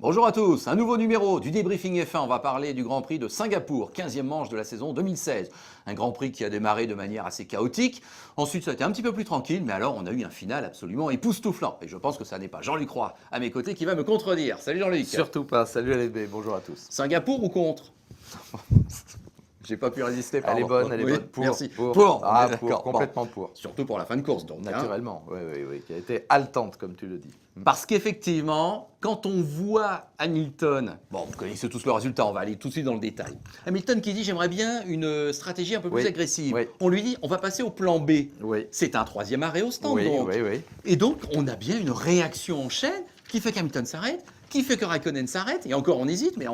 Bonjour à tous, un nouveau numéro du débriefing F1. On va parler du Grand Prix de Singapour, 15e manche de la saison 2016. Un Grand Prix qui a démarré de manière assez chaotique. Ensuite, ça a été un petit peu plus tranquille, mais alors on a eu un final absolument époustouflant. Et je pense que ça n'est pas Jean-Luc Roy à mes côtés qui va me contredire. Salut Jean-Luc. Surtout pas, salut LB, bonjour à tous. Singapour ou contre? J'ai pas pu résister, pardon. Elle est bonne, elle est Oui, bonne. Pour, merci. Pour, Complètement pour. Surtout pour la fin de course, donc. Naturellement, oui, qui a été haletante, comme tu le dis. Parce qu'effectivement, quand on voit Hamilton, bon, vous connaissez tous le résultat, on va aller tout de suite dans le détail. Hamilton qui dit j'aimerais bien une stratégie un peu plus agressive. Oui. On lui dit on va passer au plan B. Oui. C'est un troisième arrêt au stand, Oui. Et donc, on a bien une réaction en chaîne qui fait qu'Hamilton s'arrête, qui fait que Raikkonen s'arrête, et encore on hésite, mais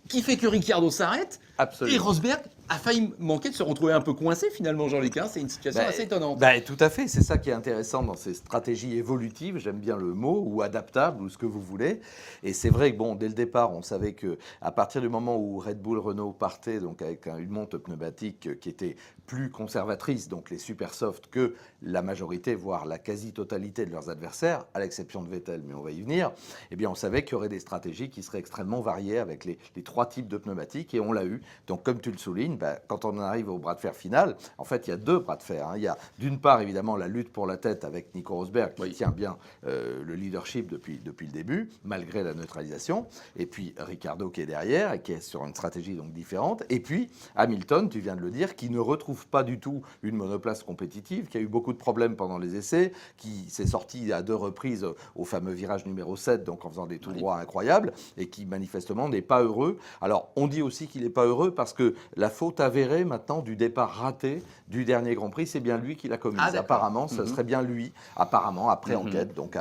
qui fait que Ricciardo s'arrête. Absolument. Et Rosberg a failli manquer de se retrouver un peu coincé finalement, Jean-Luc. C'est une situation assez étonnante. Tout à fait, c'est ça qui est intéressant dans ces stratégies évolutives, j'aime bien le mot, ou adaptables, ou ce que vous voulez. Et c'est vrai que dès le départ, on savait qu'à partir du moment où Red Bull Renault partait donc avec une monte pneumatique qui était plus conservatrice, donc les super soft, que la majorité, voire la quasi-totalité de leurs adversaires, à l'exception de Vettel, mais on va y venir, eh bien on savait qu'il y aurait des stratégies qui seraient extrêmement variées avec les trois types de pneumatiques, et on l'a eu. Donc comme tu le soulignes, quand on arrive au bras de fer final, en fait il y a deux bras de fer. Il y a d'une part évidemment la lutte pour la tête avec Nico Rosberg qui tient bien le leadership depuis le début, malgré la neutralisation, et puis Ricciardo qui est derrière et qui est sur une stratégie donc différente, et puis Hamilton, tu viens de le dire, qui ne retrouve pas du tout une monoplace compétitive, qui a eu beaucoup de problèmes pendant les essais, qui s'est sorti à 2 reprises au fameux virage numéro 7, donc en faisant des tout droits incroyables, et qui manifestement n'est pas heureux. Alors on dit aussi qu'il n'est pas heureux parce que la faute avérée maintenant du départ raté du dernier Grand Prix, c'est bien lui qui l'a commise. Apparemment, ce serait bien lui, apparemment, après enquête. Donc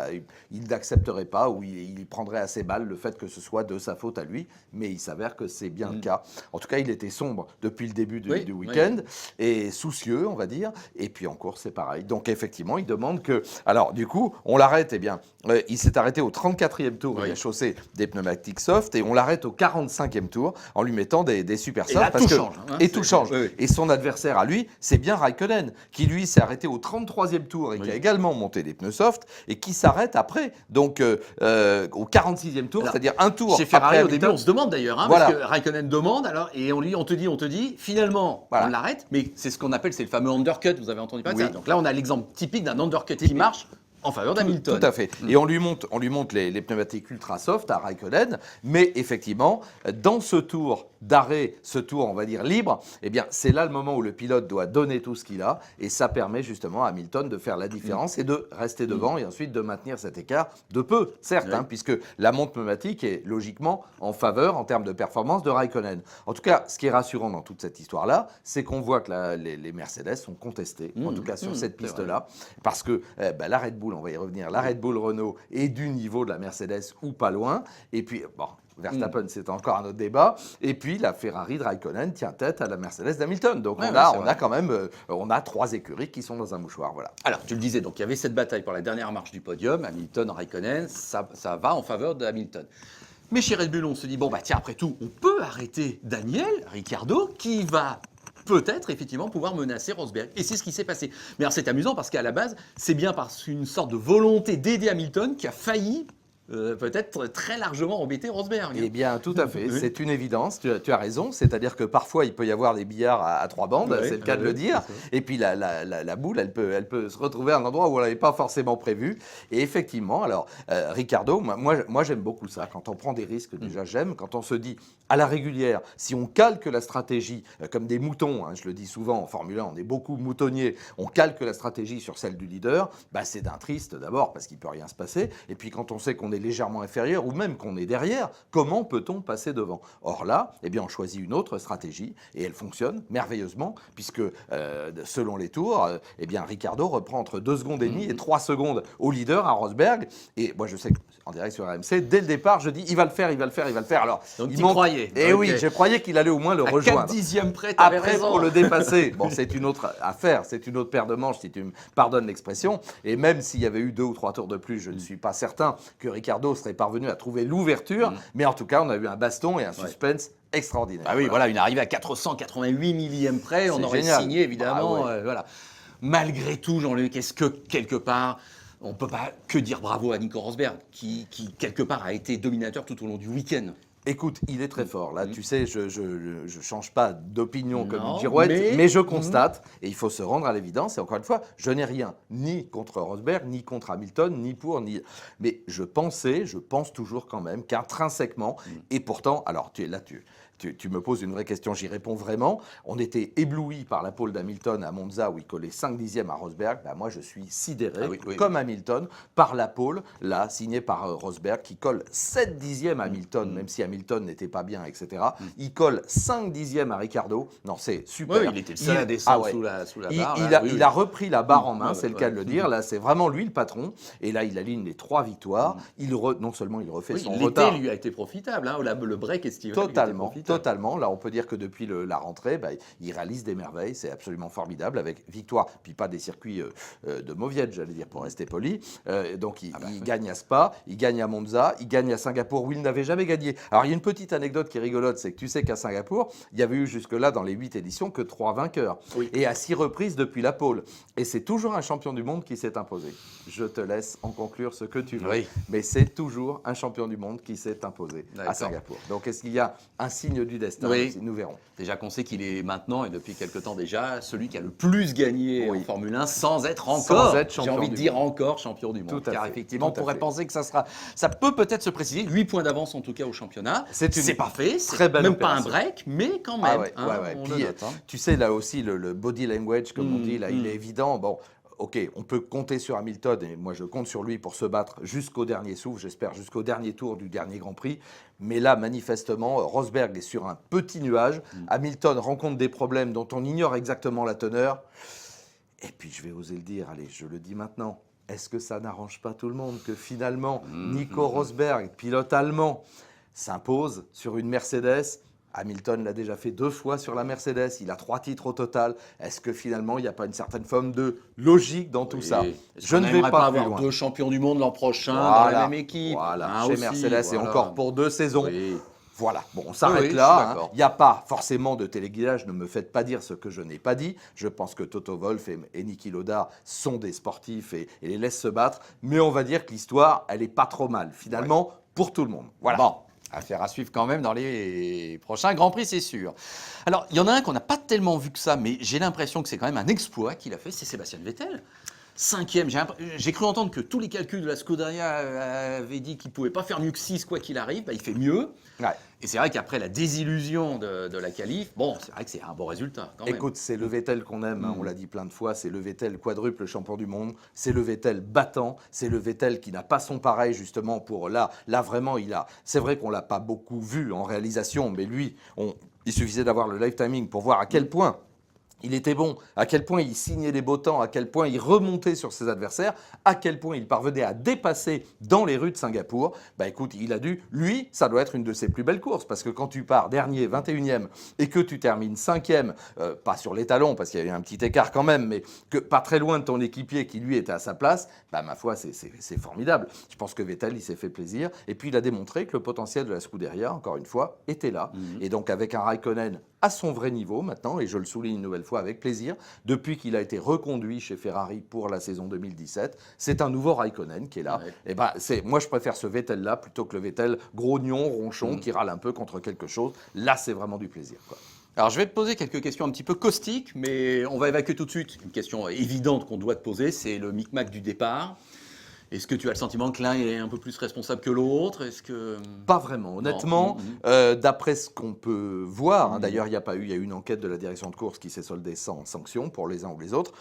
il n'accepterait pas ou il prendrait à ses balles le fait que ce soit de sa faute à lui, mais il s'avère que c'est bien le cas. En tout cas, il était sombre depuis le début du week-end et soucieux, on va dire. Et puis en course, c'est pareil. Donc effectivement, il demande que... Alors du coup, on l'arrête. Eh bien, il s'est arrêté au 34e tour. Il a chaussé des pneumatiques soft et on l'arrête au 45e tour en lui mettant des super soft. Et là, tout change. Tout change. Et son adversaire à lui, c'est bien Raikkonen, qui lui s'est arrêté au 33e tour et qui a également monté des pneus soft et qui s'arrête après, donc au 46e tour, c'est-à-dire un tour chez Ferrari, après au début, on se demande d'ailleurs, parce que Raikkonen demande, alors, et on te dit, finalement, on l'arrête, mais c'est ce qu'on appelle, c'est le fameux undercut, vous avez entendu parler de ça. Donc là, on a l'exemple typique d'un undercut qui marche en faveur d'Hamilton. Tout à fait. Et on lui monte les pneumatiques ultra soft à Raikkonen, mais effectivement, dans ce tour d'arrêt, ce tour, on va dire, libre, eh bien, c'est là le moment où le pilote doit donner tout ce qu'il a, et ça permet justement à Hamilton de faire la différence et de rester devant, et ensuite de maintenir cet écart de peu, certes, puisque la monte pneumatique est logiquement en faveur, en termes de performance, de Raikkonen. En tout cas, ce qui est rassurant dans toute cette histoire-là, c'est qu'on voit que les Mercedes sont contestés, en tout cas sur cette piste-là, parce que la Red Bull, on va y revenir, la Red Bull Renault est du niveau de la Mercedes ou pas loin, et puis, Verstappen, c'est encore un autre débat. Et puis, la Ferrari de Raikkonen tient tête à la Mercedes d'Hamilton. Donc, on a quand même 3 écuries qui sont dans un mouchoir. Voilà. Alors, tu le disais, donc il y avait cette bataille pour la dernière marche du podium. Hamilton, Raikkonen, ça va en faveur de Hamilton. Mais chez Red Bull, on se dit, tiens, après tout, on peut arrêter Daniel Ricciardo qui va peut-être effectivement pouvoir menacer Rosberg. Et c'est ce qui s'est passé. Mais alors, c'est amusant parce qu'à la base, c'est bien parce qu'une sorte de volonté d'aider Hamilton qui a failli peut-être très largement embêter Rosberg. Eh bien, tout à fait. C'est une évidence. Tu as raison. C'est-à-dire que parfois, il peut y avoir des billards à 3 bandes, c'est le cas de le dire. Et puis, la boule, elle peut se retrouver à un endroit où elle n'avait pas forcément prévu. Et effectivement, alors, Ricciardo, moi j'aime beaucoup ça. Quand on prend des risques, déjà, j'aime. Quand on se dit, à la régulière, si on calque la stratégie, comme des moutons, je le dis souvent en Formule 1, on est beaucoup moutonniers, on calque la stratégie sur celle du leader, c'est d'un triste d'abord, parce qu'il ne peut rien se passer. Et puis, quand on sait qu'on est légèrement inférieur ou même qu'on est derrière, comment peut-on passer devant? Or là, eh bien, on choisit une autre stratégie et elle fonctionne merveilleusement puisque selon les tours, eh bien, Ricciardo reprend entre 2 secondes et demie et 3 secondes au leader, à Rosberg. Et moi, je sais qu'en direct sur RMC, dès le départ, je dis il va le faire. Alors, donc tu croyais. Et oui, je croyais qu'il allait au moins le rejoindre. 4/10 près, t'avais après, raison. pour le dépasser, c'est une autre affaire, c'est une autre paire de manches, si tu me pardonnes l'expression. Et même s'il y avait eu 2 ou 3 tours de plus, je ne suis pas certain que Ricciardo serait parvenu à trouver l'ouverture, mais en tout cas, on a eu un baston et un suspense extraordinaire. Ah oui, voilà, une arrivée à 488 millièmes près, on aurait signé évidemment. Voilà. Malgré tout, Jean-Luc, est-ce que quelque part, on ne peut pas que dire bravo à Nico Rosberg, qui, quelque part, a été dominateur tout au long du week-end. Écoute, il est très fort. Là, tu sais, je change pas d'opinion comme Non, une girouette, mais je constate, et il faut se rendre à l'évidence, et encore une fois, je n'ai rien ni contre Rosberg, ni contre Hamilton, ni pour, ni... Mais je pense toujours quand même qu'intrinsèquement, et pourtant, alors tu me poses une vraie question, j'y réponds vraiment. On était ébloui par la pole d'Hamilton à Monza où il collait 5 dixièmes à Rosberg. Ben moi, je suis sidéré, comme Hamilton, par la pole, là, signée par Rosberg, qui colle 7 dixièmes à Hamilton, même si Hamilton n'était pas bien, etc. Il colle 5 dixièmes à Ricciardo. Non, c'est super. Oui, il était le seul à descendre sous la barre. Il a repris la barre en main, c'est le cas de le dire. Là, c'est vraiment lui le patron. Et là, il aligne les 3 victoires. Non seulement il refait son retard. L'été lui a été profitable. Hein, le break estival. Totalement. Là, on peut dire que depuis la rentrée, il réalise des merveilles. C'est absolument formidable avec victoire. Puis pas des circuits de mauviette, j'allais dire, pour rester poli. Donc, il gagne à Spa, il gagne à Monza, il gagne à Singapour où il n'avait jamais gagné. Alors, il y a une petite anecdote qui est rigolote, c'est que tu sais qu'à Singapour, il y avait eu jusque-là, dans les 8 éditions, que 3 vainqueurs. Oui. Et à 6 reprises depuis la pole. Et c'est toujours un champion du monde qui s'est imposé. Je te laisse en conclure ce que tu veux. Oui. Mais c'est toujours un champion du monde qui s'est imposé à Singapour. Donc, est-ce qu'il y a un signe du destin? Oui. Nous verrons. Déjà qu'on sait qu'il est maintenant, et depuis quelque temps déjà, celui qui a le plus gagné en Formule 1 sans être encore, j'ai envie de dire encore, champion du monde. Car effectivement, on pourrait penser que ça peut peut-être se préciser. 8 points d'avance en tout cas au championnat. C'est pas fait, c'est même pas un break, mais quand même. Puis, tu sais, là aussi, le body language, comme on dit, là, il est évident. Bon. Ok, on peut compter sur Hamilton, et moi je compte sur lui pour se battre jusqu'au dernier souffle, j'espère jusqu'au dernier tour du dernier Grand Prix. Mais là, manifestement, Rosberg est sur un petit nuage. Hamilton rencontre des problèmes dont on ignore exactement la teneur. Et puis je vais oser le dire, allez, je le dis maintenant. Est-ce que ça n'arrange pas tout le monde que finalement, Nico Rosberg, pilote allemand, s'impose sur une Mercedes ? Hamilton l'a déjà fait 2 fois sur la Mercedes, il a 3 titres au total. Est-ce que finalement, il n'y a pas une certaine forme de logique dans tout ça? Je ne vais pas avoir 2 champions du monde l'an prochain dans la même équipe. Voilà, chez Mercedes et encore pour 2 saisons. Oui. Voilà, bon, on s'arrête là. Il n'y a pas forcément de téléguidage, ne me faites pas dire ce que je n'ai pas dit. Je pense que Toto Wolff et Niki Lauda sont des sportifs et les laissent se battre. Mais on va dire que l'histoire, elle n'est pas trop mal, finalement, pour tout le monde. Voilà. Bon. Affaire à suivre quand même dans les prochains Grands Prix, c'est sûr. Alors, il y en a un qu'on n'a pas tellement vu que ça, mais j'ai l'impression que c'est quand même un exploit qu'il a fait, c'est Sébastien Vettel. 5e, j'ai cru entendre que tous les calculs de la Scuderia avaient dit qu'il ne pouvait pas faire mieux que 6 quoi qu'il arrive. Il fait mieux. Ouais. Et c'est vrai qu'après la désillusion de la qualif, bon, c'est vrai que c'est un bon résultat quand même. Écoute, c'est le Vettel qu'on aime, on l'a dit plein de fois, c'est le Vettel quadruple champion du monde, c'est le Vettel battant, c'est le Vettel qui n'a pas son pareil justement pour là vraiment c'est vrai qu'on l'a pas beaucoup vu en réalisation, mais lui, il suffisait d'avoir le live timing pour voir à quel point il était bon, à quel point il signait les beaux temps, à quel point il remontait sur ses adversaires, à quel point il parvenait à dépasser dans les rues de Singapour. Bah écoute, lui, ça doit être une de ses plus belles courses, parce que quand tu pars dernier, 21e, et que tu termines 5e, pas sur les talons, parce qu'il y a eu un petit écart quand même, mais que pas très loin de ton équipier qui lui était à sa place, bah ma foi, c'est formidable. Je pense que Vettel, il s'est fait plaisir, et puis il a démontré que le potentiel de la Scuderia, encore une fois, était là. Et donc avec un Raikkonen à son vrai niveau maintenant, et je le souligne une nouvelle fois avec plaisir, depuis qu'il a été reconduit chez Ferrari pour la saison 2017, c'est un nouveau Raikkonen qui est là. Ouais. Et ben, moi, je préfère ce Vettel-là plutôt que le Vettel grognon, ronchon, qui râle un peu contre quelque chose. Là, c'est vraiment du plaisir, quoi. Alors, je vais te poser quelques questions un petit peu caustiques, mais on va évacuer tout de suite une question évidente qu'on doit te poser, c'est le micmac du départ. Est-ce que tu as le sentiment que l'un est un peu plus responsable que l'autre? Pas vraiment, honnêtement. D'après ce qu'on peut voir, d'ailleurs, il y a eu une enquête de la direction de course qui s'est soldée sans sanction pour les uns ou les autres.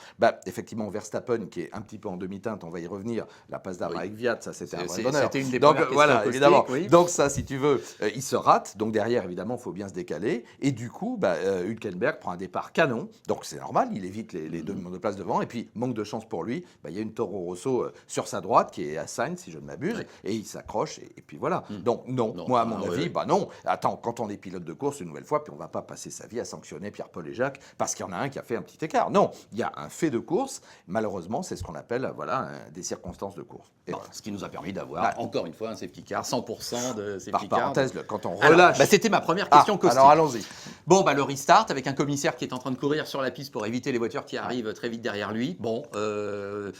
Effectivement, Verstappen, qui est un petit peu en demi-teinte, on va y revenir, la passe d'arrêt avec Viat, ça c'était un vrai bonheur. C'était une des premières questions évidemment. Donc ça, si tu veux, il se rate. Donc derrière, évidemment, il faut bien se décaler. Et du coup, Hülkenberg prend un départ canon. Donc c'est normal, il évite les 2 monoplaces devant. Et puis, manque de chance pour lui, il y a une Toro Rosso sur sa droite. droite qui est à Sainz, si je ne m'abuse, Oui. et il s'accroche, et puis voilà. Donc non, moi à mon avis, non. Attends, quand on est pilote de course une nouvelle fois, puis on ne va pas passer sa vie à sanctionner Pierre-Paul et Jacques parce qu'il y en a un qui a fait un petit écart. Non, il y a un fait de course, malheureusement, c'est ce qu'on appelle des circonstances de course. Et voilà. Ce qui nous a permis d'avoir, encore une fois, un safety car, 100% de safety Par car. parenthèse, quand on Alors, relâche... c'était ma première question caustique. Alors allons-y. Bon, le restart avec un commissaire qui est en train de courir sur la piste pour éviter les voitures qui arrivent très vite derrière lui. Bon, je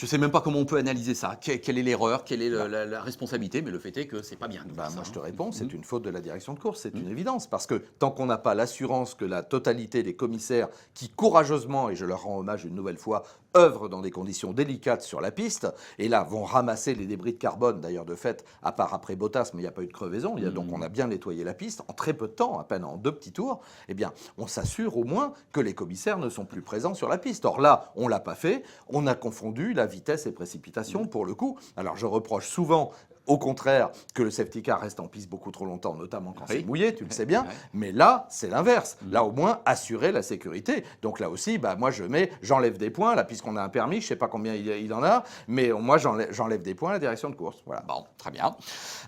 ne sais même pas comment on peut analyser ça. Quelle est l'erreur, quelle est la responsabilité, mais le fait est que c'est pas bien. Moi, je te réponds, c'est une faute de la direction de course, c'est une évidence. Parce que tant qu'on n'a pas l'assurance que la totalité des commissaires qui courageusement, et je leur rends hommage une nouvelle fois, œuvrent dans des conditions délicates sur la piste, et là vont ramasser les débris de carbone, d'ailleurs de fait, à part après Bottas, mais il n'y a pas eu de crevaison, donc on a bien nettoyé la piste en très peu de temps, à peine en 2 petits tours, eh bien on s'assure au moins que les commissaires ne sont plus présents sur la piste. Or là, on ne l'a pas fait, on a confondu la vitesse et précipitation pour le coup. Alors je reproche souvent au contraire, que le safety car reste en piste beaucoup trop longtemps, notamment quand c'est mouillé, tu le sais bien. Mais là, c'est l'inverse. Là, au moins, assurer la sécurité. Donc là aussi, moi, j'enlève des points, là, puisqu'on a un permis, je ne sais pas combien il en a, mais moi, j'enlève des points à la direction de course. Voilà. Bon, très bien.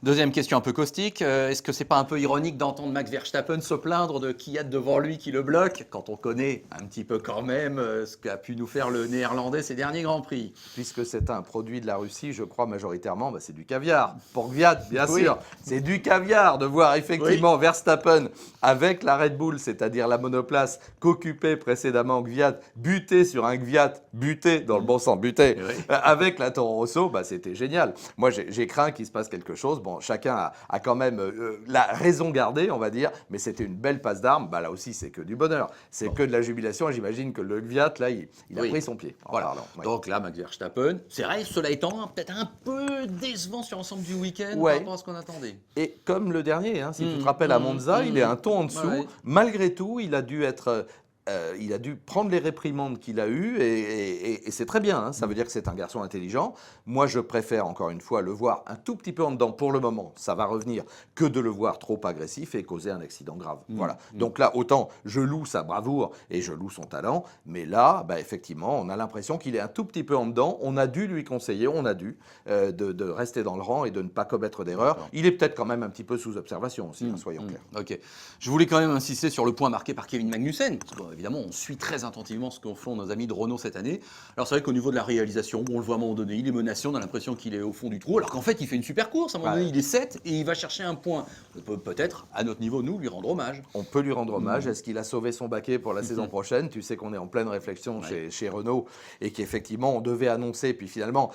Deuxième question un peu caustique. Est-ce que c'est pas un peu ironique d'entendre Max Verstappen se plaindre de qui y a devant lui qui le bloque, quand on connaît un petit peu quand même ce qu'a pu nous faire le Néerlandais ces derniers Grands Prix? Puisque c'est un produit de la Russie, je crois majoritairement, c'est du caviar. Pour Gviat, bien sûr. C'est du caviar de voir effectivement Verstappen avec la Red Bull, c'est-à-dire la monoplace qu'occupait précédemment Gviat, buter sur un Gviat, buter dans le bon sens, buter, avec la Toro Rosso, c'était génial. Moi, j'ai craint qu'il se passe quelque chose. Bon, chacun a quand même la raison gardée, on va dire, mais c'était une belle passe d'armes. Là aussi, c'est que du bonheur. C'est que de la jubilation. Et j'imagine que le Gviat, là, il a pris son pied. Voilà. Donc là, Max Verstappen, c'est vrai, cela étant, peut-être un peu décevant sur l'ensemble du week-end par rapport à ce qu'on attendait. Et comme le dernier, si tu te rappelles à Monza, il est un ton en dessous. Malgré tout, il a dû prendre les réprimandes qu'il a eues et c'est très bien. Ça veut dire que c'est un garçon intelligent. Moi, je préfère encore une fois le voir un tout petit peu en dedans pour le moment. Ça va revenir que de le voir trop agressif et causer un accident grave. Voilà. Donc là, autant je loue sa bravoure et je loue son talent, mais là, effectivement, on a l'impression qu'il est un tout petit peu en dedans. On a dû lui conseiller, de rester dans le rang et de ne pas commettre d'erreurs. Il est peut-être quand même un petit peu sous observation aussi, soyons clairs. Ok. Je voulais quand même insister sur le point marqué par Kevin Magnussen. Évidemment, on suit très attentivement ce qu'en font nos amis de Renault cette année. Alors c'est vrai qu'au niveau de la réalisation, on le voit à un moment donné, il est menacé, on a l'impression qu'il est au fond du trou, alors qu'en fait il fait une super course, à un moment donné il est 7 et il va chercher un point. On peut peut-être, à notre niveau, nous, lui rendre hommage. On peut lui rendre hommage. Est-ce qu'il a sauvé son baquet pour la saison prochaine? Tu sais qu'on est en pleine réflexion chez Renault et qu'effectivement on devait annoncer, puis finalement...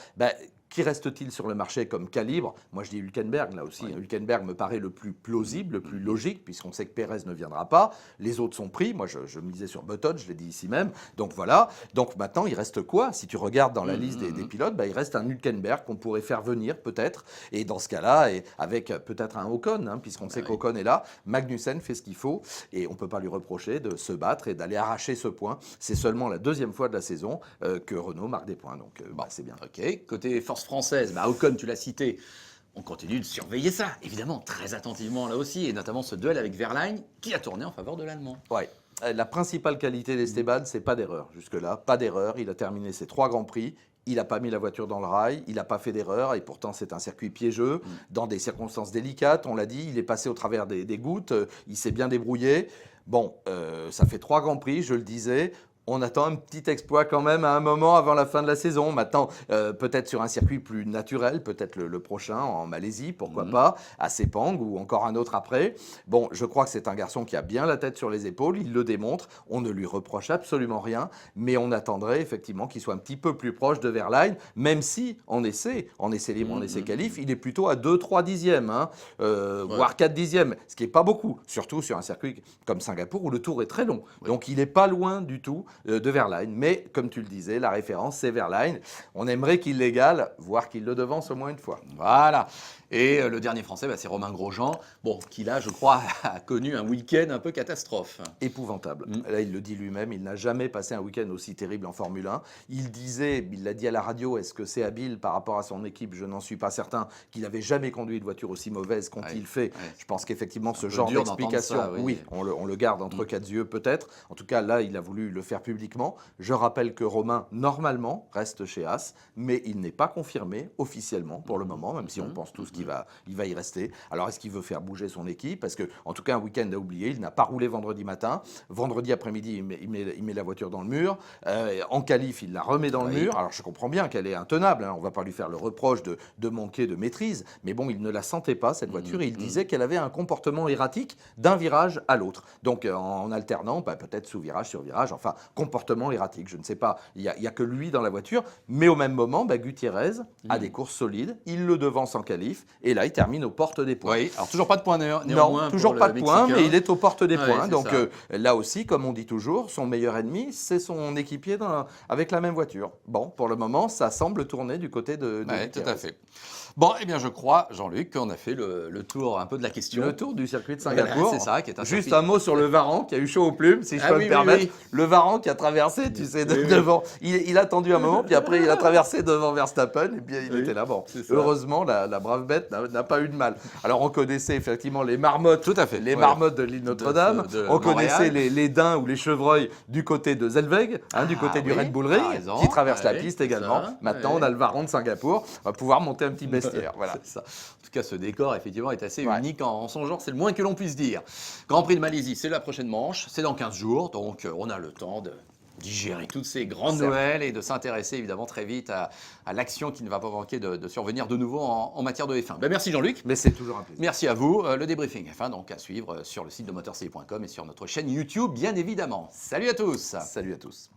Qui reste-t-il sur le marché comme calibre? Moi, je dis Hülkenberg, là aussi. Hülkenberg me paraît le plus plausible, le plus logique, puisqu'on sait que Pérez ne viendra pas. Les autres sont pris. Moi, je misais sur Button, je l'ai dit ici même. Donc voilà. Donc maintenant, il reste quoi? Si tu regardes dans la liste des pilotes, il reste un Hülkenberg qu'on pourrait faire venir, peut-être. Et dans ce cas-là, et avec peut-être un Ocon, puisqu'on sait qu'Ocon est là, Magnussen fait ce qu'il faut. Et on ne peut pas lui reprocher de se battre et d'aller arracher ce point. C'est seulement la deuxième fois de la saison que Renault marque des points. Donc c'est bien. Ok. Côté force française, Ocon, tu l'as cité, on continue de surveiller ça, évidemment, très attentivement là aussi, et notamment ce duel avec Verlaine qui a tourné en faveur de l'Allemand. Ouais. La principale qualité d'Esteban, c'est pas d'erreur jusque-là, pas d'erreur. Il a terminé ses 3 grands prix. Il n'a pas mis la voiture dans le rail, il n'a pas fait d'erreur, et pourtant c'est un circuit piégeux, dans des circonstances délicates, on l'a dit, il est passé au travers des gouttes, il s'est bien débrouillé. Bon, ça fait 3 grands prix, je le disais. On attend un petit exploit quand même à un moment avant la fin de la saison. Maintenant, peut-être sur un circuit plus naturel, peut-être le prochain en Malaisie, pourquoi pas, à Sepang ou encore un autre après. Bon, je crois que c'est un garçon qui a bien la tête sur les épaules, il le démontre. On ne lui reproche absolument rien, mais on attendrait effectivement qu'il soit un petit peu plus proche de Verlaine, même si en essai libre, en essai qualif, il est plutôt à 2-3 dixièmes, voire 4 dixièmes, ce qui n'est pas beaucoup, surtout sur un circuit comme Singapour où le tour est très long. Donc il n'est pas loin du tout de Verlaine, mais comme tu le disais, la référence c'est Verlaine. On aimerait qu'il l'égale, voire qu'il le devance au moins une fois. Voilà. Et le dernier Français, c'est Romain Grosjean, qui là, je crois, a connu un week-end un peu catastrophe. Épouvantable. Là, il le dit lui-même, il n'a jamais passé un week-end aussi terrible en Formule 1. Il l'a dit à la radio, est-ce que c'est habile par rapport à son équipe? Je n'en suis pas certain, qu'il n'avait jamais conduit une voiture aussi mauvaise qu'ont-ils fait. Je pense qu'effectivement, ce genre d'explication, on le garde entre 4 yeux peut-être. En tout cas, là, il a voulu le faire faire publiquement. Je rappelle que Romain, normalement, reste chez As, mais il n'est pas confirmé officiellement pour le moment, même si on pense tous qu'il va y rester. Alors, est-ce qu'il veut faire bouger son équipe? Parce que, en tout cas, un week-end à oublier, il n'a pas roulé vendredi matin. Vendredi après-midi, il met la voiture dans le mur. En qualif, il la remet dans le mur. Alors, je comprends bien qu'elle est intenable. Hein. On ne va pas lui faire le reproche de manquer de maîtrise. Mais bon, il ne la sentait pas, cette voiture. Et il disait qu'elle avait un comportement erratique d'un virage à l'autre. Donc, en alternant, peut-être sous virage, sur virage, enfin, comportement erratique. Je ne sais pas. Il n'y a que lui dans la voiture. Mais au même moment, Gutiérrez a des courses solides. Il le devance en qualif. Et là, il termine aux portes des points. Oui, alors toujours pas de points néanmoins. Non, toujours pour pas le de points, Mexicain. mais il est aux portes des Ouais, points. c'est Donc ça. là aussi, comme on dit toujours, son meilleur ennemi, c'est son équipier avec la même voiture. Bon, pour le moment, ça semble tourner du côté de Ouais, tout Gutiérrez. à fait. Bon, eh bien, je crois, Jean-Luc, qu'on a fait le tour un peu de la question. Le tour du circuit de Voilà, Singapour. c'est ça, qui est un Juste circuit- un mot sur le Varan qui a eu chaud aux plumes, si je Ah peux oui, me oui, permettre. oui. Le Varan qui a traversé, tu sais, devant. Il a attendu un moment, puis après il a traversé devant Verstappen, et puis il Oui, était là. Bon, c'est ça. heureusement, la brave bête n'a pas eu de mal. Alors on connaissait effectivement les marmottes, Tout à fait. les Ouais. marmottes de l'île Notre-Dame. De On Montréal. connaissait les daims ou les chevreuils du côté de Zellweg, du côté du oui, Red Bull t'as Ring, raison. qui traverse la Ouais, piste c'est également. ça. Maintenant, Ouais. on a le Varan de Singapour. On va pouvoir monter un petit bestiaire. Voilà. C'est ça. En tout cas, ce décor, effectivement, est assez Ouais. unique en son genre. C'est le moins que l'on puisse dire. Grand Prix de Malaisie, c'est la prochaine manche. C'est dans 15 jours. Donc, on a le temps de digérer toutes ces grandes Certes. nouvelles et de s'intéresser évidemment très vite à l'action qui ne va pas manquer de survenir de nouveau en matière de F1. Ben, merci Jean-Luc. Mais c'est toujours un plaisir. Merci à vous. Le débriefing F1 donc à suivre sur le site de motorc.com et sur notre chaîne YouTube, bien évidemment. Salut à tous. Salut à tous.